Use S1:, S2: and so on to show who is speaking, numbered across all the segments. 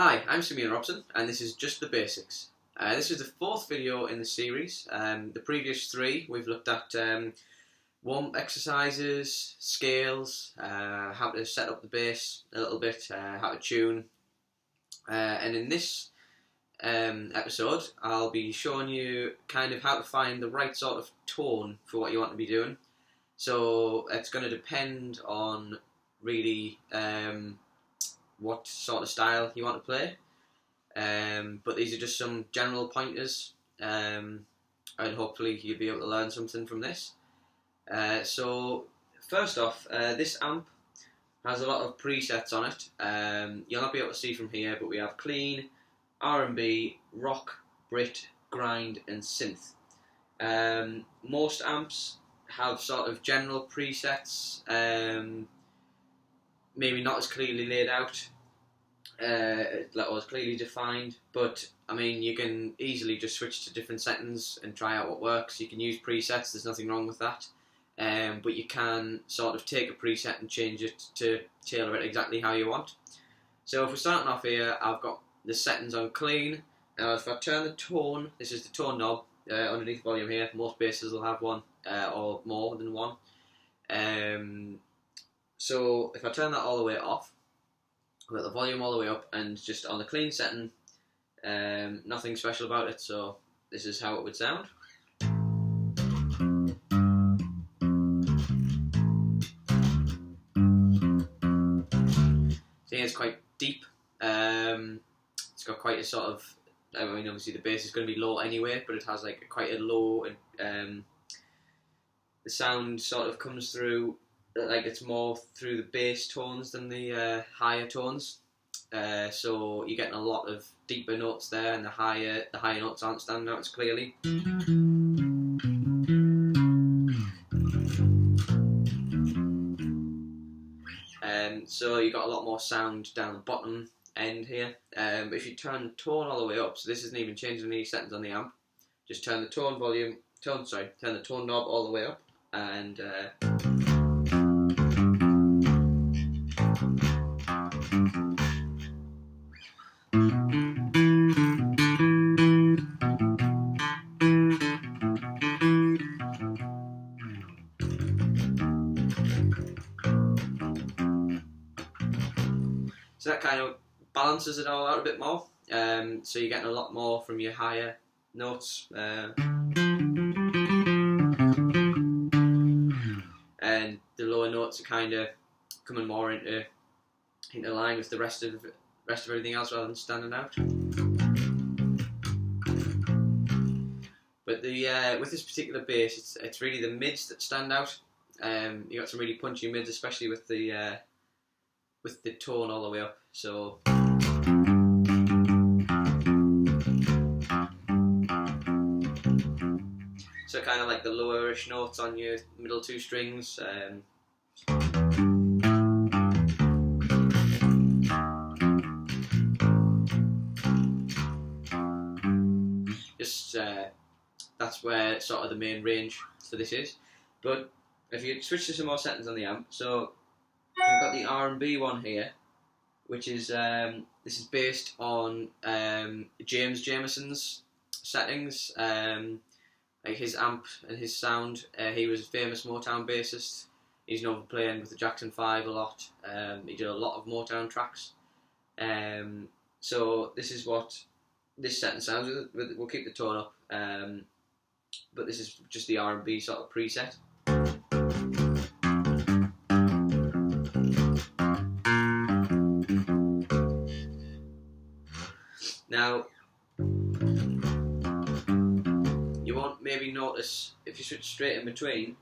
S1: Hi, I'm Simeon Robson, and this is just the basics. This is the fourth video in the series. The previous three we've looked at warm-up exercises, scales, how to set up the bass a little bit, how to tune. And in this episode, I'll be showing you kind of how to find the right sort of tone for what you want to be doing. So it's going to depend on really what sort of style you want to play, but these are just some general pointers, and hopefully you'll be able to learn something from this. So first off, this amp has a lot of presets on it. You'll not be able to see from here, but we have clean, R&B, rock, Brit, grind and synth. Most amps have sort of general presets, maybe not as clearly laid out, or as clearly defined, but I mean you can easily just switch to different settings and try out what works. You can use presets, there's nothing wrong with that, but you can sort of take a preset and change it to tailor it exactly how you want. So if we're starting off here, I've got the settings on clean. If I turn the tone, this is the tone knob underneath volume here. Most basses will have one or more than one. So if I turn that all the way off, I've got the volume all the way up and just on the clean setting, nothing special about it, so this is how it would sound. So yeah, it's quite deep. It's got quite a sort of, I mean obviously the bass is going to be low anyway, but it has like quite a low, the sound sort of comes through like it's more through the bass tones than the higher tones, so you're getting a lot of deeper notes there, and the higher notes aren't standing out as clearly. So you got a lot more sound down the bottom end here. But if you turn the tone all the way up, so this isn't even changing any settings on the amp, just turn the turn the tone knob all the way up, and so that kind of balances it all out a bit more. So you're getting a lot more from your higher notes, and the lower notes are kind of coming more into line with the rest of everything else rather than standing out. But with this particular bass, it's really the mids that stand out. You got some really punchy mids, especially with the tone all the way up. So kind of like the lowerish notes on your middle two strings. That's where sort of the main range for this is. But if you switch to some more settings on the amp, so we've got the R&B one here, which is this is based on James Jameson's settings, like his amp and his sound. He was a famous Motown bassist. He's known for playing with the Jackson 5 a lot. He did a lot of Motown tracks. So this is what this setting sounds with. We'll keep the tone up, but this is just the R&B sort of preset. Now, you won't maybe notice if you switch straight in between.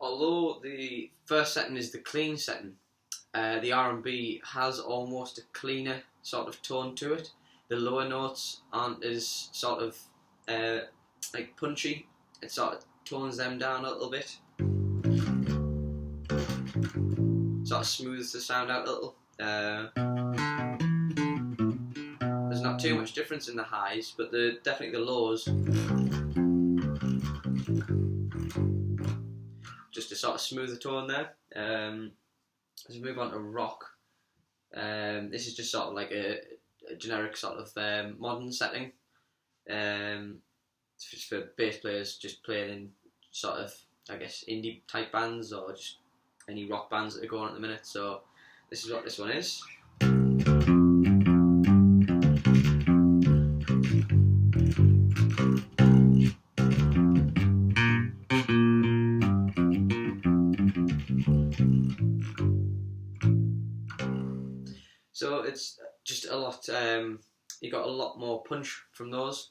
S1: Although the first setting is the clean setting, the R&B has almost a cleaner sort of tone to it. The lower notes aren't as sort of like punchy. It sort of tones them down a little bit. Sort of smooths the sound out a little. There's not too much difference in the highs, but definitely the lows. Just to sort of smooth the tone there. Let's move on to rock. This is just sort of like a generic sort of modern setting. It's for bass players just playing in sort of, I guess, indie type bands or just any rock bands that are going on at the minute. So this is what this one is. So it's just a lot, you got a lot more punch from those.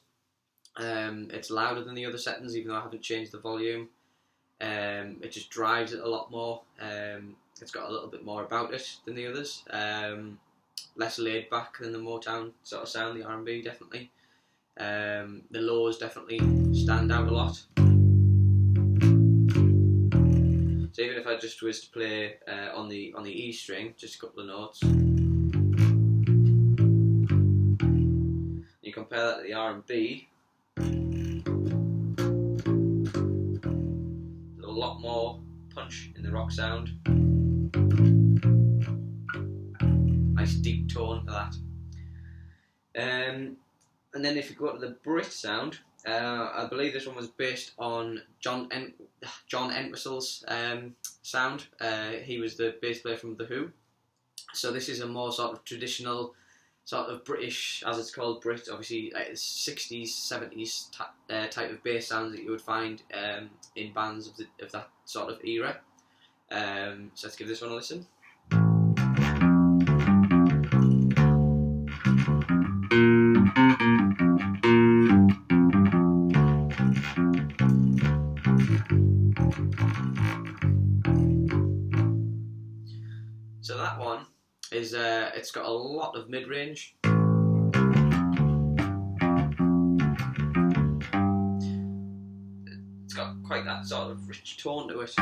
S1: It's louder than the other settings, even though I haven't changed the volume. It just drives it a lot more. It's got a little bit more about it than the others. Less laid back than the Motown sort of sound, the R&B definitely. The lows definitely stand out a lot. So even if I just was to play on the E string, just a couple of notes, you compare that to the R&B, there's a lot more punch in the rock sound. Nice deep tone for that. And then if you go to the Brit sound, I believe this one was based on John Entwistle's sound. He was the bass player from The Who. So this is a more sort of traditional, sort of British, as it's called, Brit, obviously 60s, 70s type of bass sounds that you would find in bands of that sort of era. So let's give this one a listen. So that one is, it's got a lot of mid-range. It's got quite that sort of rich tone to it.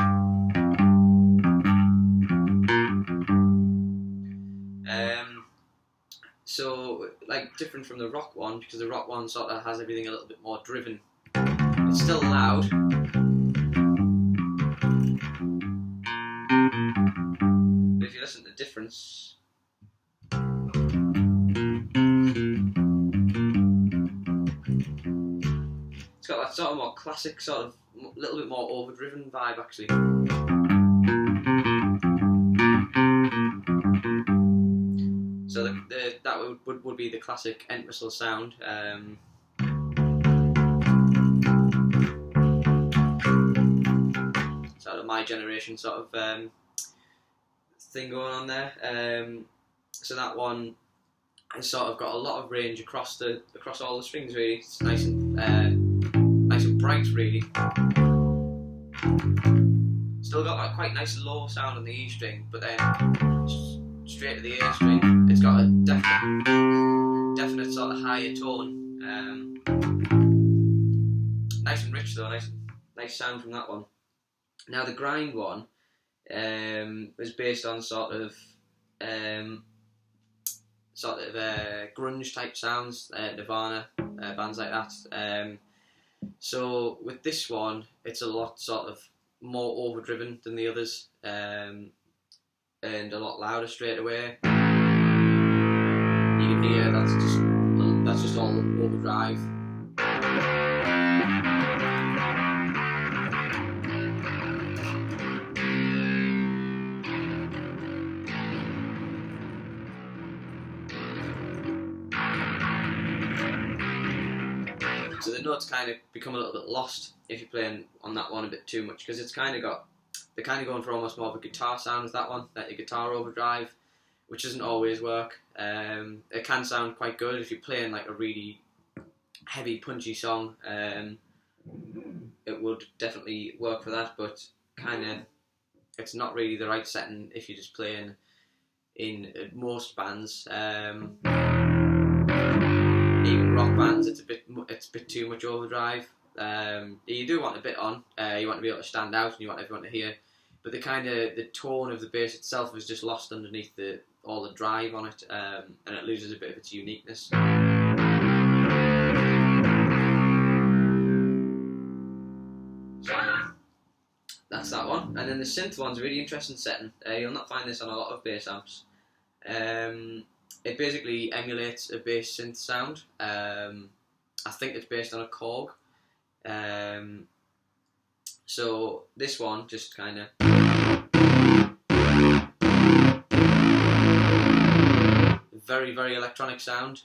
S1: So, like, different from the rock one, because the rock one sort of has everything a little bit more driven. It's still loud. But if you listen to the difference, it's got that sort of more classic, sort of little bit more overdriven vibe actually. So that would be the classic Entwistle sound. Sort of my generation sort of thing going on there. So that one has sort of got a lot of range across all the strings really. It's nice and bright really. Still got that quite nice low sound on the E string, but then straight to the A string, it's got a definite sort of higher tone. Nice and rich though, nice sound from that one. Now the grind one was based on sort of grunge type sounds, Nirvana, bands like that. So with this one, it's a lot sort of more overdriven than the others, and a lot louder straight away. You can hear that's just all overdrive. So the notes kind of become a little bit lost if you're playing on that one a bit too much, because it's kind of got, they're kind of going for almost more of a guitar sound with that one, like a guitar overdrive, which doesn't always work. It can sound quite good if you're playing like a really heavy, punchy song. It would definitely work for that, but kind of, it's not really the right setting if you're just playing in most bands. Even rock bands, it's a bit too much overdrive. You do want a bit on. You want to be able to stand out, and you want everyone to hear. But the tone of the bass itself is just lost underneath all the drive on it, and it loses a bit of its uniqueness. And then the synth one's a really interesting setting. You'll not find this on a lot of bass amps. It basically emulates a bass synth sound. I think it's based on a Korg. So this one just kind of very, very electronic sound.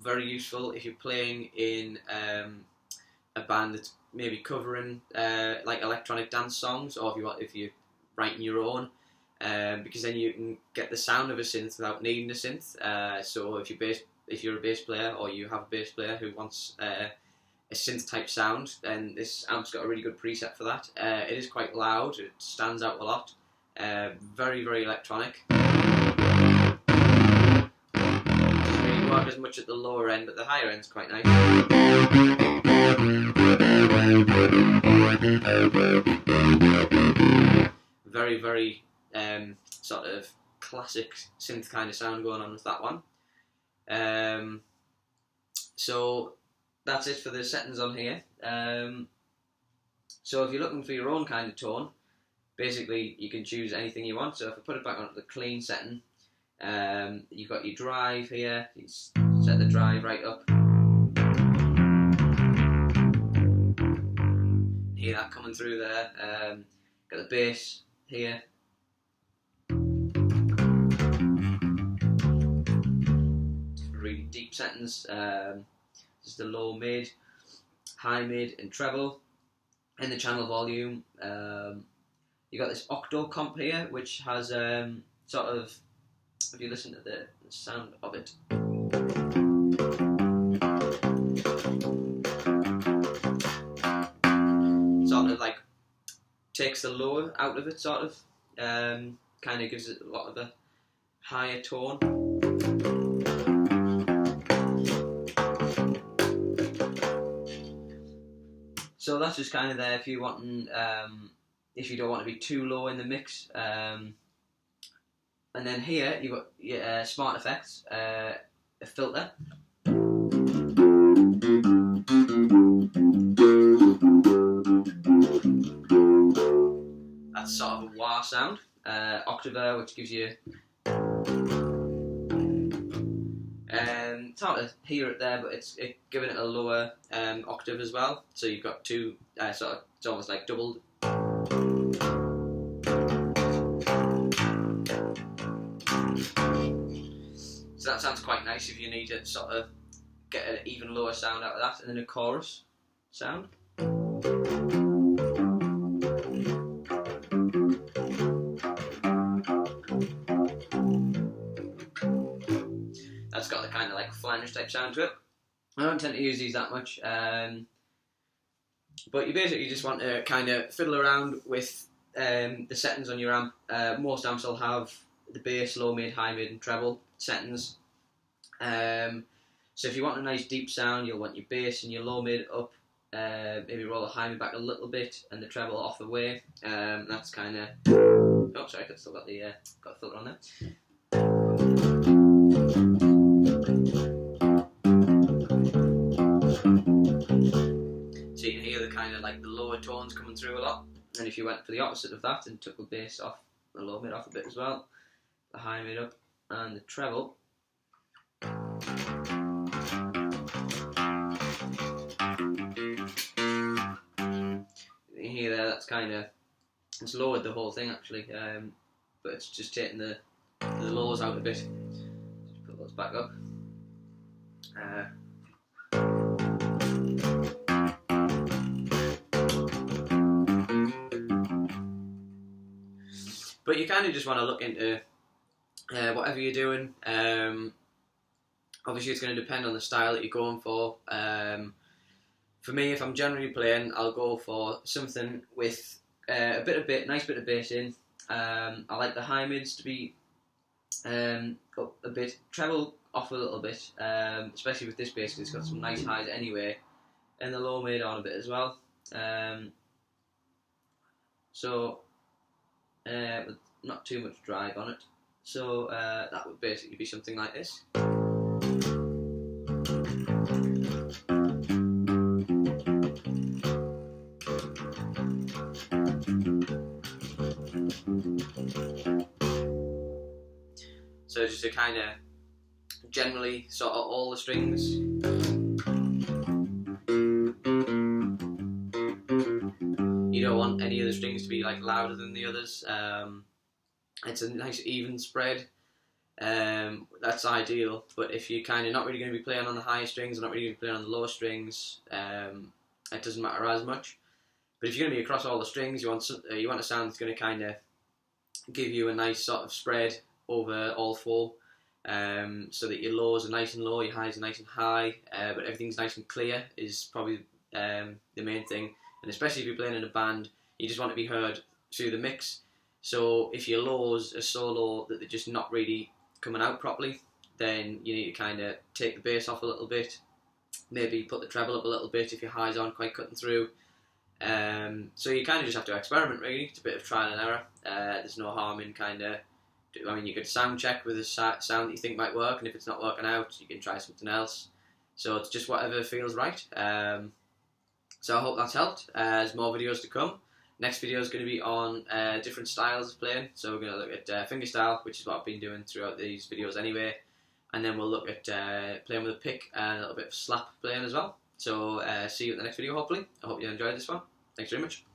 S1: Very useful if you're playing in a band that's maybe covering like electronic dance songs, or if you're writing your own, because then you can get the sound of a synth without needing a synth. So if you're a bass player, or you have a bass player who wants a synth type sound, then this amp's got a really good preset for that. It is quite loud, it stands out a lot, very, very electronic. Doesn't really work as much at the lower end, but the higher end's quite nice. Very, very sort of classic synth kind of sound going on with that one. So that's it for the settings on here. So if you're looking for your own kind of tone, basically you can choose anything you want. So if I put it back onto the clean setting, you've got your drive here. You set the drive right up. Hear that coming through there. Got the bass here. Really deep settings. Just the low mid, high mid, and treble. And the channel volume. You got this octo comp here, which has sort of, if you listen to the sound of it. Sort of like takes the lower out of it, sort of. Kind of gives it a lot of a higher tone. So that's just kind of there if you want, if you don't want to be too low in the mix. And then here you've got your smart effects, a filter. That's sort of a wah sound. Octaver, which gives you it's hard to hear it there, but it's giving it a lower octave as well. So you've got two sort of, it's almost like doubled. So that sounds quite nice if you need to sort of get an even lower sound out of that. And then a chorus sound. That's got the kind of like flange type sound to it. I don't tend to use these that much, but you basically just want to kind of fiddle around with the settings on your amp. Most amps will have the bass, low mid, high mid, and treble settings. So if you want a nice deep sound, you'll want your bass and your low mid up. Maybe roll the high mid back a little bit and the treble off the way. That's kind of. Oh, sorry, I've still got the filter on there. So you can hear the kind of like the lower tones coming through a lot. And if you went for the opposite of that and took the bass off, the low mid off a bit as well, the high mid up and the treble. You hear there, that's kind of, it's lowered the whole thing actually, but it's just taking the lows out a bit. Just put those back up. But you kind of just want to look into whatever you're doing. Obviously, it's going to depend on the style that you're going for. For me, if I'm generally playing, I'll go for something with a bit of nice bit of bass in. I like the high mids to be up a bit, treble off a little bit, especially with this bass because it's got some nice highs anyway, and the low mid on a bit as well. With not too much drive on it. So that would basically be something like this. to kind of generally sort of all the strings. You don't want any of the strings to be like louder than the others. It's a nice even spread. That's ideal, but if you're kind of not really going to be playing on the higher strings and not really going to be playing on the lower strings, it doesn't matter as much. But if you're going to be across all the strings, you want a sound that's going to kind of give you a nice sort of spread over all four, so that your lows are nice and low, your highs are nice and high, but everything's nice and clear is probably the main thing. And especially if you're playing in a band, you just want to be heard through the mix. So if your lows are so low that they're just not really coming out properly, then you need to kind of take the bass off a little bit, maybe put the treble up a little bit if your highs aren't quite cutting through. So you kind of just have to experiment, really. It's a bit of trial and error. There's no harm in kind of, I mean, you could sound check with a sound that you think might work, and if it's not working out, you can try something else. So it's just whatever feels right. So I hope that's helped. There's more videos to come. Next video is going to be on different styles of playing. So we're going to look at fingerstyle, which is what I've been doing throughout these videos anyway. And then we'll look at playing with a pick and a little bit of slap playing as well. So see you at the next video, hopefully. I hope you enjoyed this one. Thanks very much.